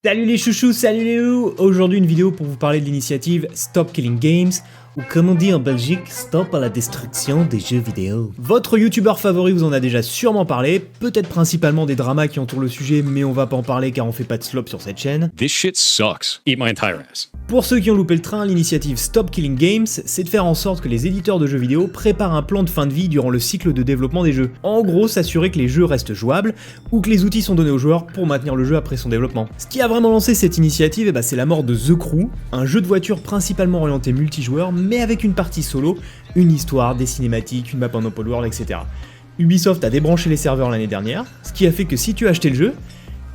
Salut les chouchous, salut les loups. Aujourd'hui une vidéo pour vous parler de l'initiative Stop Killing Games, ou comme on dit en Belgique, stop à la destruction des jeux vidéo. Votre youtubeur favori vous en a déjà sûrement parlé, peut-être principalement des dramas qui entourent le sujet, mais on va pas en parler car on fait pas de slop sur cette chaîne. This shit sucks. Eat my entire ass. Pour ceux qui ont loupé le train, l'initiative Stop Killing Games, c'est de faire en sorte que les éditeurs de jeux vidéo préparent un plan de fin de vie durant le cycle de développement des jeux. En gros, s'assurer que les jeux restent jouables, ou que les outils sont donnés aux joueurs pour maintenir le jeu après son développement. Ce qui a vraiment lancé cette initiative, c'est la mort de The Crew, un jeu de voiture principalement orienté multijoueur, mais avec une partie solo, une histoire, des cinématiques, une map en open world, etc. Ubisoft a débranché les serveurs l'année dernière, ce qui a fait que si tu as acheté le jeu,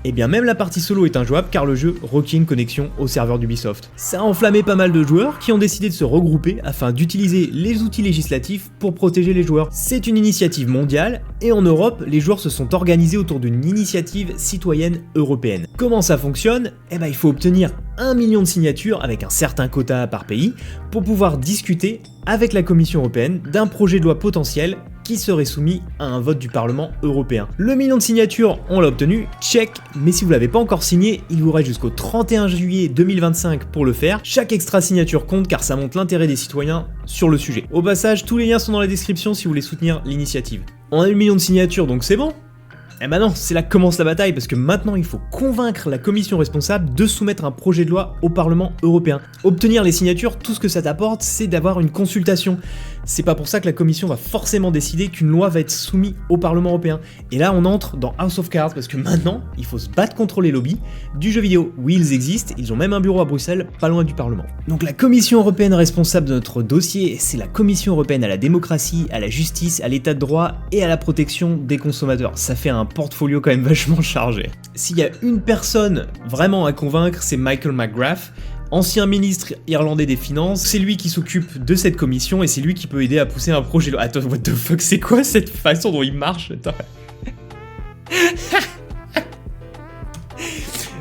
et bien même la partie solo est injouable car le jeu requiert une connexion au serveur d'Ubisoft. Ça a enflammé pas mal de joueurs qui ont décidé de se regrouper afin d'utiliser les outils législatifs pour protéger les joueurs. C'est une initiative mondiale et en Europe, les joueurs se sont organisés autour d'une initiative citoyenne européenne. Comment ça fonctionne ? Il faut obtenir 1 million de signatures avec un certain quota par pays pour pouvoir discuter avec la Commission européenne d'un projet de loi potentiel qui serait soumis à un vote du Parlement européen. Le million de signatures, on l'a obtenu, check, mais si vous l'avez pas encore signé, il vous reste jusqu'au 31 juillet 2025 pour le faire. Chaque extra signature compte car ça montre l'intérêt des citoyens sur le sujet. Au passage, tous les liens sont dans la description si vous voulez soutenir l'initiative. On a 1 million de signatures donc c'est bon ? Non, c'est là que commence la bataille parce que maintenant il faut convaincre la commission responsable de soumettre un projet de loi au Parlement européen. Obtenir les signatures, tout ce que ça t'apporte, c'est d'avoir une consultation. C'est pas pour ça que la commission va forcément décider qu'une loi va être soumise au Parlement européen. Et là on entre dans House of Cards parce que maintenant il faut se battre contre les lobbies du jeu vidéo. Oui, ils existent, ils ont même un bureau à Bruxelles, pas loin du Parlement. Donc la commission européenne responsable de notre dossier, c'est la Commission européenne à la démocratie, à la justice, à l'état de droit et à la protection des consommateurs. Ça fait un portfolio quand même vachement chargé. S'il y a une personne vraiment à convaincre, c'est Michael McGrath, ancien ministre irlandais des Finances. C'est lui qui s'occupe de cette commission et c'est lui qui peut aider à pousser un projet de loi. Attends, what the fuck, c'est quoi cette façon dont il marche ? Attends.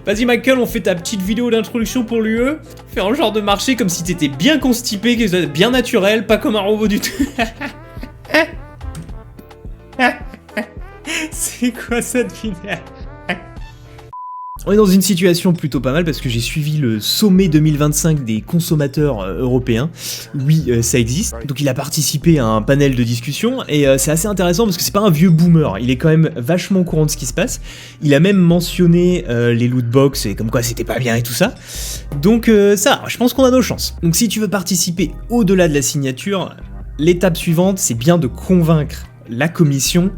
Vas-y Michael, on fait ta petite vidéo d'introduction pour l'UE. Fais un genre de marché comme si t'étais bien constipé, que c'était bien naturel, pas comme un robot du tout. C'est quoi cette vidéo ? On est dans une situation plutôt pas mal parce que j'ai suivi le sommet 2025 des consommateurs européens. Oui, ça existe. Donc il a participé à un panel de discussion et c'est assez intéressant parce que c'est pas un vieux boomer. Il est quand même vachement au courant de ce qui se passe. Il a même mentionné les lootbox et comme quoi c'était pas bien et tout ça. Donc ça, je pense qu'on a nos chances. Donc si tu veux participer au-delà de la signature, l'étape suivante, c'est bien de convaincre la commission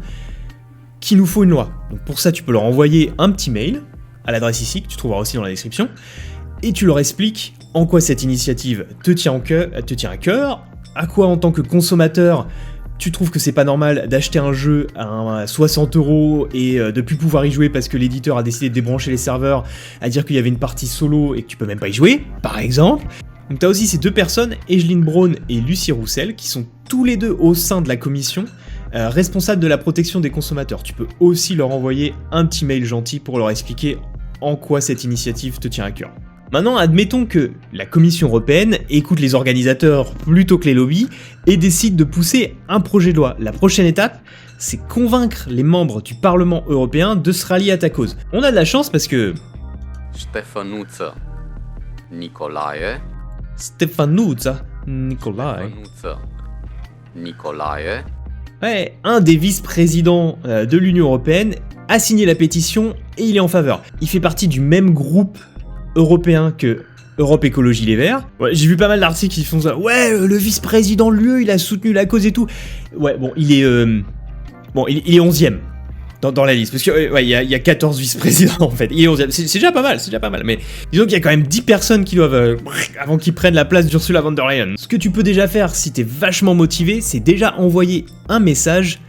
qu'il nous faut une loi. Donc pour ça, tu peux leur envoyer un petit mail à l'adresse ici, que tu trouveras aussi dans la description, et tu leur expliques en quoi cette initiative te tient à cœur, à quoi en tant que consommateur, tu trouves que c'est pas normal d'acheter un jeu à 60€ et de plus pouvoir y jouer parce que l'éditeur a décidé de débrancher les serveurs, à dire qu'il y avait une partie solo et que tu peux même pas y jouer, par exemple. Donc t'as aussi ces deux personnes, Egeline Braun et Lucie Roussel, qui sont tous les deux au sein de la commission, responsables de la protection des consommateurs. Tu peux aussi leur envoyer un petit mail gentil pour leur expliquer en quoi cette initiative te tient à cœur. Maintenant, admettons que la Commission européenne écoute les organisateurs plutôt que les lobbies et décide de pousser un projet de loi. La prochaine étape, c'est convaincre les membres du Parlement européen de se rallier à ta cause. On a de la chance parce que... Ștefănuță Nicolae. Stefanuța Nicolae. Ștefănuță Nicolae. Ouais, un des vice-présidents de l'Union européenne a signé la pétition et il est en faveur. Il fait partie du même groupe européen que Europe Écologie Les Verts. Ouais, j'ai vu pas mal d'articles qui font ça. Ouais, le vice-président de l'UE, il a soutenu la cause et tout. Ouais, bon, il est 11e dans la liste. Parce que ouais, il y a 14 vice-présidents en fait. Il est 11e. C'est déjà pas mal. Mais disons qu'il y a quand même 10 personnes qui doivent, avant qu'ils prennent la place d'Ursula von der Leyen. Ce que tu peux déjà faire si t'es vachement motivé, c'est déjà envoyer un message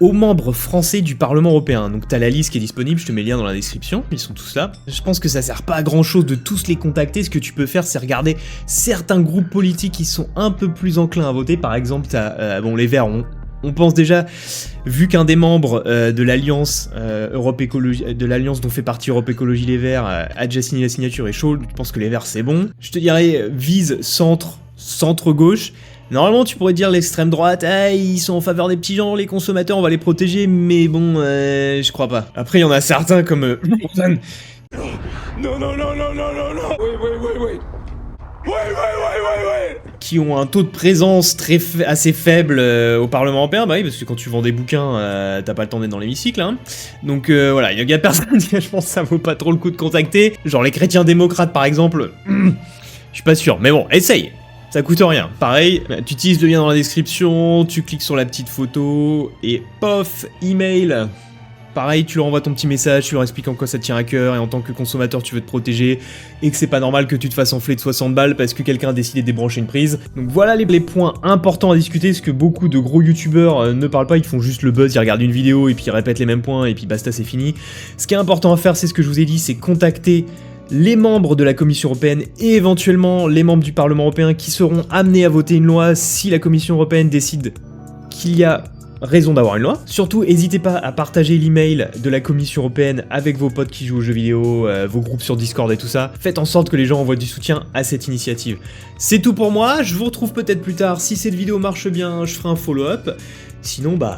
aux membres français du Parlement européen. Donc t'as la liste qui est disponible, je te mets le lien dans la description, ils sont tous là. Je pense que ça sert pas à grand chose de tous les contacter, ce que tu peux faire c'est regarder certains groupes politiques qui sont un peu plus enclins à voter. Par exemple t'as les Verts, on pense déjà, vu qu'un des membres de l'Alliance Europe Écologie, de l'Alliance dont fait partie Europe Écologie Les Verts a déjà signé la signature et chaud, je pense que les Verts c'est bon. Je te dirais vise centre-gauche. Normalement, tu pourrais dire l'extrême droite, ils sont en faveur des petits gens, les consommateurs, on va les protéger, mais bon, je crois pas. Après, il y en a certains comme Non, non, non, non, non, non, non. Oui. Qui ont un taux de présence assez faible au Parlement européen, bah oui, parce que quand tu vends des bouquins, t'as pas le temps d'être dans l'hémicycle, hein. Donc voilà, il y a personne qui, je pense, ça vaut pas trop le coup de contacter. Genre les chrétiens démocrates, par exemple, je suis pas sûr, mais bon, essaye. Ça coûte rien. Pareil, tu utilises le lien dans la description, tu cliques sur la petite photo, et pof, email. Pareil, tu leur envoies ton petit message, tu leur expliques en quoi ça te tient à cœur, et en tant que consommateur, tu veux te protéger, et que c'est pas normal que tu te fasses enfler de 60 balles parce que quelqu'un a décidé de débrancher une prise. Donc voilà les points importants à discuter, parce que beaucoup de gros youtubeurs ne parlent pas, ils font juste le buzz, ils regardent une vidéo, et puis ils répètent les mêmes points, et puis basta, c'est fini. Ce qui est important à faire, c'est ce que je vous ai dit, c'est contacter les membres de la Commission Européenne et éventuellement les membres du Parlement Européen qui seront amenés à voter une loi si la Commission Européenne décide qu'il y a raison d'avoir une loi. Surtout, n'hésitez pas à partager l'email de la Commission Européenne avec vos potes qui jouent aux jeux vidéo, vos groupes sur Discord et tout ça. Faites en sorte que les gens envoient du soutien à cette initiative. C'est tout pour moi, je vous retrouve peut-être plus tard. Si cette vidéo marche bien, je ferai un follow-up. Sinon, bah,